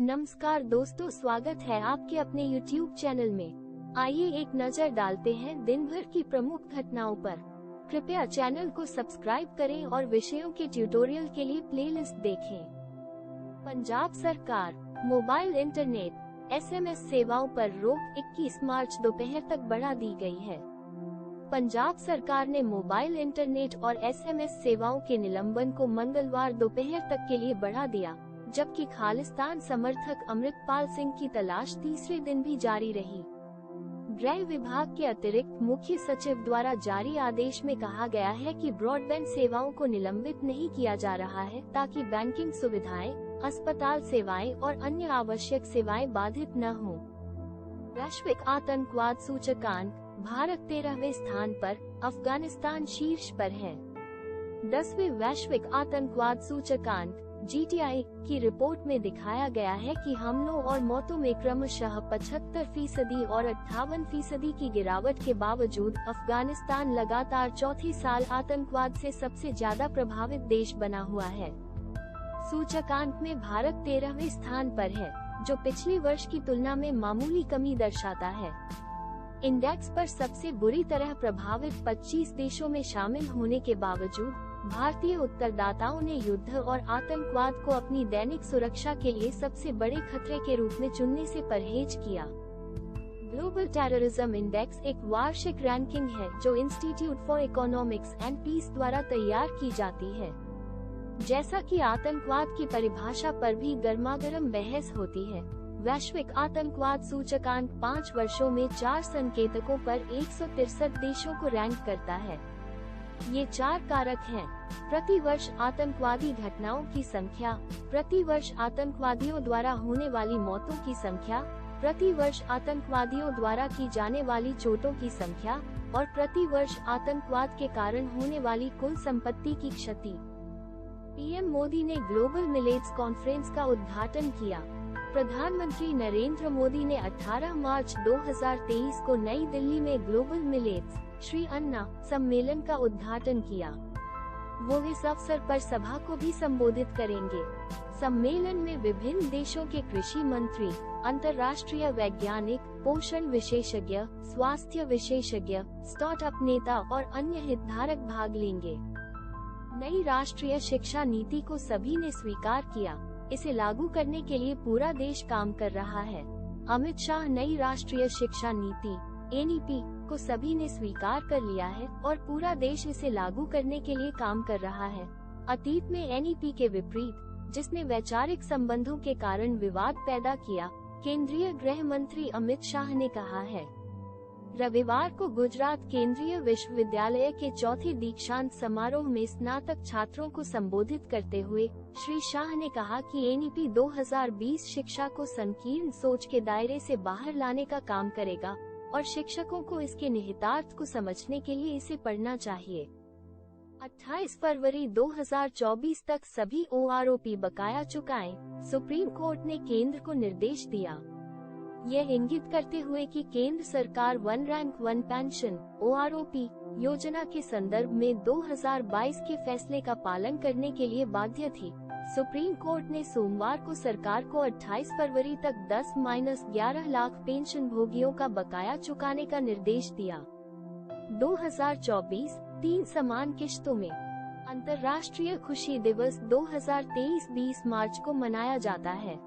नमस्कार दोस्तों, स्वागत है आपके अपने YouTube चैनल में। आइए एक नजर डालते हैं दिन भर की प्रमुख घटनाओं पर। कृपया चैनल को सब्सक्राइब करें और विषयों के ट्यूटोरियल के लिए प्लेलिस्ट देखें। पंजाब सरकार मोबाइल इंटरनेट SMS सेवाओं पर रोक 21 मार्च दोपहर तक बढ़ा दी गई है। पंजाब सरकार ने मोबाइल इंटरनेट और SMS सेवाओं के निलंबन को मंगलवार दोपहर तक के लिए बढ़ा दिया, जबकि खालिस्तान समर्थक अमृतपाल सिंह की तलाश तीसरे दिन भी जारी रही। गृह विभाग के अतिरिक्त मुख्य सचिव द्वारा जारी आदेश में कहा गया है कि ब्रॉडबैंड सेवाओं को निलंबित नहीं किया जा रहा है ताकि बैंकिंग सुविधाएं, अस्पताल सेवाएं और अन्य आवश्यक सेवाएं बाधित न हों। वैश्विक आतंकवाद सूचकांक भारत 13वें स्थान पर, अफगानिस्तान शीर्ष पर है। 10वें वैश्विक आतंकवाद सूचकांक GTI की रिपोर्ट में दिखाया गया है कि हमलों और मौतों में क्रमशः 75% और 58% की गिरावट के बावजूद अफगानिस्तान लगातार चौथे साल आतंकवाद से सबसे ज्यादा प्रभावित देश बना हुआ है। सूचकांक में भारत 13वें स्थान पर है, जो पिछले वर्ष की तुलना में मामूली कमी दर्शाता है। इंडेक्स पर सबसे बुरी तरह प्रभावित 25 देशों में शामिल होने के बावजूद भारतीय उत्तरदाताओं ने युद्ध और आतंकवाद को अपनी दैनिक सुरक्षा के लिए सबसे बड़े खतरे के रूप में चुनने से परहेज किया। ग्लोबल टेररिज्म इंडेक्स एक वार्षिक रैंकिंग है जो institute for economics and peace द्वारा तैयार की जाती है। जैसा कि आतंकवाद की परिभाषा पर भी गर्मागर्म बहस होती है, वैश्विक आतंकवाद सूचकांक 5 वर्षों में 4 संकेतकों पर 163 देशों को रैंक करता है। ये 4 कारक हैं: प्रति वर्ष आतंकवादी घटनाओं की संख्या, प्रति वर्ष आतंकवादियों द्वारा होने वाली मौतों की संख्या, प्रति वर्ष आतंकवादियों द्वारा की जाने वाली चोटों की संख्या और प्रति वर्ष आतंकवाद के कारण होने वाली कुल संपत्ति की क्षति। PM मोदी ने ग्लोबल मिलेट्स कॉन्फ्रेंस का उद्घाटन किया। प्रधानमंत्री नरेंद्र मोदी ने 18 मार्च 2023 को नई दिल्ली में ग्लोबल मिलेट्स श्री अन्ना सम्मेलन का उद्घाटन किया। वो इस अवसर पर सभा को भी संबोधित करेंगे। सम्मेलन में विभिन्न देशों के कृषि मंत्री, अंतर्राष्ट्रीय वैज्ञानिक, पोषण विशेषज्ञ, स्वास्थ्य विशेषज्ञ, स्टार्टअप नेता और अन्य हितधारक भाग लेंगे। नई राष्ट्रीय शिक्षा नीति को सभी ने स्वीकार किया। इसे लागू करने के लिए पूरा देश काम कर रहा है। अमित शाह नई राष्ट्रीय शिक्षा नीति NEP को सभी ने स्वीकार कर लिया है और पूरा देश इसे लागू करने के लिए काम कर रहा है। अतीत में NEP के विपरीत, जिसने वैचारिक संबंधों के कारण विवाद पैदा किया, केंद्रीय गृह मंत्री अमित शाह ने कहा है। रविवार को गुजरात केंद्रीय विश्वविद्यालय के चौथे दीक्षांत समारोह में स्नातक छात्रों को संबोधित करते हुए श्री शाह ने कहा कि NEP 2020 शिक्षा को संकीर्ण सोच के दायरे से बाहर लाने का काम करेगा और शिक्षकों को इसके निहितार्थ को समझने के लिए इसे पढ़ना चाहिए। 28 फरवरी 2024 तक सभी OROP बकाया चुकाएं, सुप्रीम कोर्ट ने केंद्र को निर्देश दिया। यह इंगित करते हुए कि केंद्र सरकार one rank one pension OROP योजना के संदर्भ में 2022 के फैसले का पालन करने के लिए बाध्य थी, सुप्रीम कोर्ट ने सोमवार को सरकार को 28 फरवरी तक 10-11 लाख पेंशन भोगियों का बकाया चुकाने का निर्देश दिया। 2024 3 समान किश्तों में। अंतर्राष्ट्रीय खुशी दिवस 2023 20 मार्च को मनाया जाता है।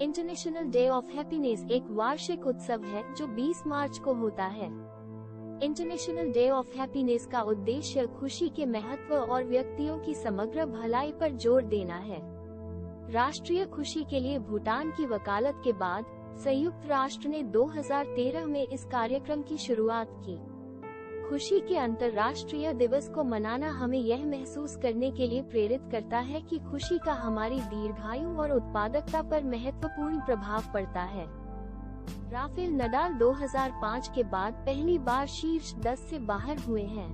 इंटरनेशनल डे ऑफ हैप्पीनेस एक वार्षिक उत्सव है जो 20 मार्च को होता है। इंटरनेशनल डे ऑफ हैप्पीनेस का उद्देश्य खुशी के महत्व और व्यक्तियों की समग्र भलाई पर जोर देना है। राष्ट्रीय खुशी के लिए भूटान की वकालत के बाद संयुक्त राष्ट्र ने 2013 में इस कार्यक्रम की शुरुआत की। खुशी के अंतर्राष्ट्रीय दिवस को मनाना हमें यह महसूस करने के लिए प्रेरित करता है कि खुशी का हमारी दीर्घायु और उत्पादकता पर महत्वपूर्ण प्रभाव पड़ता है। राफेल नडाल 2005 के बाद पहली बार शीर्ष 10 से बाहर हुए हैं।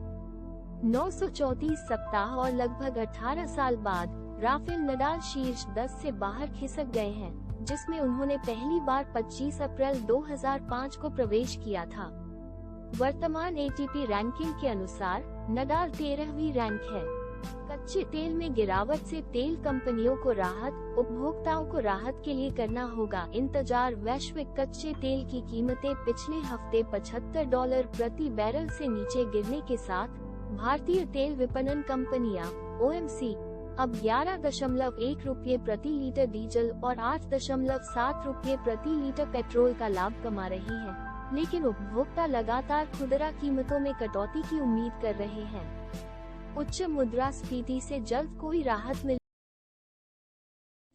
934 सप्ताह और लगभग 18 साल बाद राफेल नडाल शीर्ष 10 से बाहर खिसक गए हैं, जिसमें उन्होंने पहली बार 25 अप्रैल 2005 को प्रवेश किया था। वर्तमान ATP रैंकिंग के अनुसार नडाल 13वीं रैंक है। कच्चे तेल में गिरावट से तेल कंपनियों को राहत, उपभोक्ताओं को राहत के लिए करना होगा इंतजार। वैश्विक कच्चे तेल की कीमतें पिछले हफ्ते $75 प्रति बैरल से नीचे गिरने के साथ भारतीय तेल विपणन कंपनियां OMC अब 11.1 रुपये प्रति लीटर डीजल और 8.7 रुपये प्रति लीटर पेट्रोल का लाभ कमा रही हैं, लेकिन उपभोक्ता लगातार खुदरा कीमतों में कटौती की उम्मीद कर रहे हैं। उच्च मुद्रास्फीति से जल्द कोई राहत मिल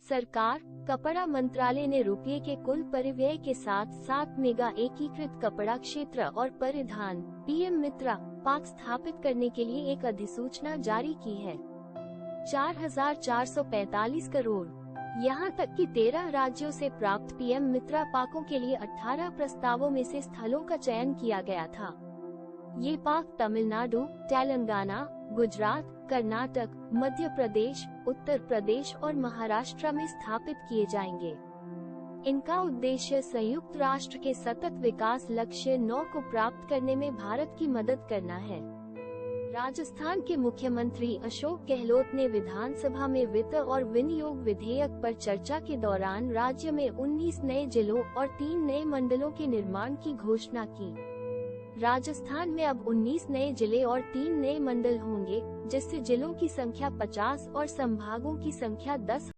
सरकार, कपड़ा मंत्रालय ने रुपये के कुल परिव्यय के साथ 7 मेगा एकीकृत कपड़ा क्षेत्र और परिधान PM मित्रा पार्क स्थापित करने के लिए एक अधिसूचना जारी की है। 4,445 करोड़। यहां तक कि 13 राज्यों से प्राप्त PM मित्रा पार्कों के लिए 18 प्रस्तावों में से स्थलों का चयन किया गया था। ये पार्क तमिलनाडु, तेलंगाना, गुजरात, कर्नाटक, मध्य प्रदेश, उत्तर प्रदेश और महाराष्ट्र में स्थापित किए जाएंगे। इनका उद्देश्य संयुक्त राष्ट्र के सतत विकास लक्ष्य 9 को प्राप्त करने में भारत की मदद करना है। राजस्थान के मुख्यमंत्री अशोक गहलोत ने विधानसभा में वित्त और विनियोग विधेयक पर चर्चा के दौरान राज्य में 19 नए जिलों और 3 नए मंडलों के निर्माण की घोषणा की। राजस्थान में अब 19 नए जिले और 3 नए मंडल होंगे, जिससे जिलों की संख्या 50 और संभागों की संख्या 10